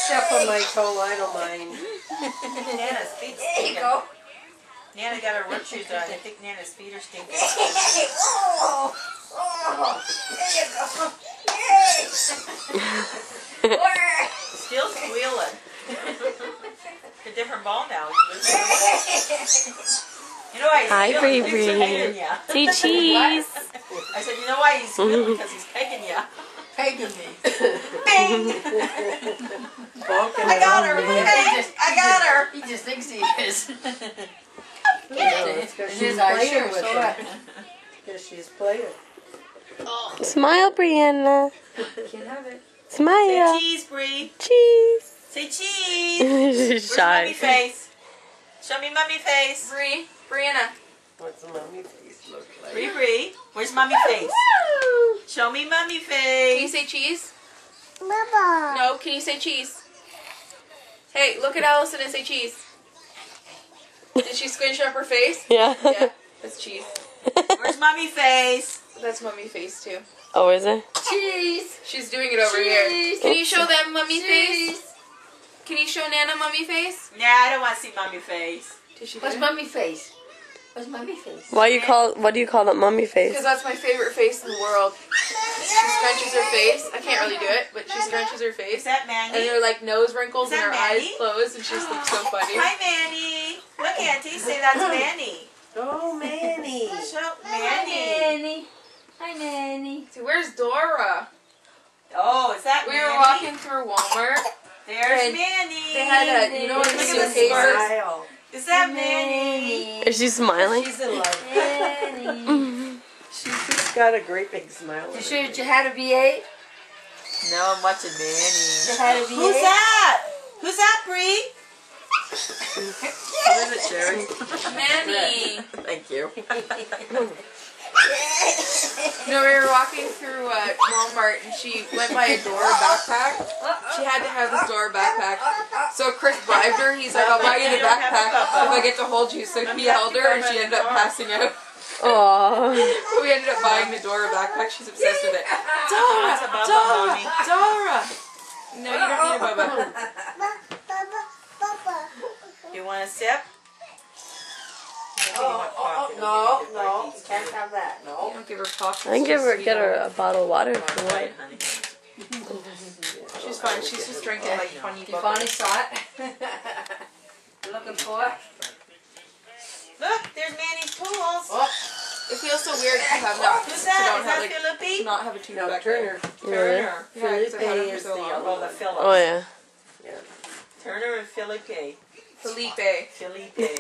step on my toe, I don't mind. Nana's feet There you stinking. go. Nana got her work shoes on. I think Nana's feet are stinking. Oh, there you go. Yay. Still squealing. A different ball now. You know why he's Hi, squealing? He's Bree. pegging ya. Say cheese. I said, you know why he's squealing? Because he's pegging ya. Pegging me. Bing! I got her. Bing! I got her. He just thinks he is. No, it's because And she's his eyes playing are with so her. happy. Because she's playing. Smile, Brianna. Can't have it. Say Smile. cheese, Bree. Cheese. Say cheese. She's Where's mummy shy. face? Show me mummy face. Brianna. What's the mommy face look like? Bree. Where's mummy face? Show me mummy Can you face. say cheese? No, can you say cheese? Hey, look at Allison and say cheese. Did she squinch up her face? Yeah. Yeah, that's cheese. Where's mummy face? That's mummy face too. Oh, is it? Cheese. She's doing it over here. Can you show them mummy face? Can you show Nana mummy face? Nah, I don't want to see mummy face. Did she What's mummy face? What's mummy face? What do you call that mummy face? Because that's my favorite face in the world. She scrunches her face. I can't really do it, but she scrunches her Is face. that And Mandy? there are like nose wrinkles Is and that her eyes Mandy? closed and she just looks so funny. Hi, Mandy. Look, Auntie. Say that's Mandy. Oh, Manny. Show Mandy. Hi, Nanny. See, where's Dora? Oh, is that We Mandy? were walking through Walmart. There's and Mandy. They had a, you know, in the Look at the suitcases. Smile. Is that Mandy? Is she smiling? She's in love. Nanny. She's just got a great big smile. You sure that you had a V8? No, I'm watching Mandy. You had a V8? Who's that? Who's that, Bree? What is it, Sherry? Manny. Thank you. No, we were walking through Walmart and she went by a Dora backpack. She had to have this Dora backpack. So Chris bribed her. He's like, I'll buy you the backpack if I get to hold you. So he held her and she ended up passing out. Aww. So we ended up buying the Dora backpack. She's obsessed with it. That's a bubba, Dora! mommy. Dora! No, you don't need a bubba. You want a sip? No. You can't have that. You No. don't give her pop. I can get her a bottle of water if you Right, want. honey. She's fine. She's just drinking like funny You bubba. finally saw it? Looking for it? Look, there's Manny's pools. Oh. It feels so weird to have not Who's to that? don't Is have that like to Philippi? not have a tooth No, back Turner. Really? Turner. Yeah, 'cause I had Felipe it for is so the long. other Oh, the one. Phillips. Oh, yeah. Felipe. Turner and Felipe. Felipe. Felipe.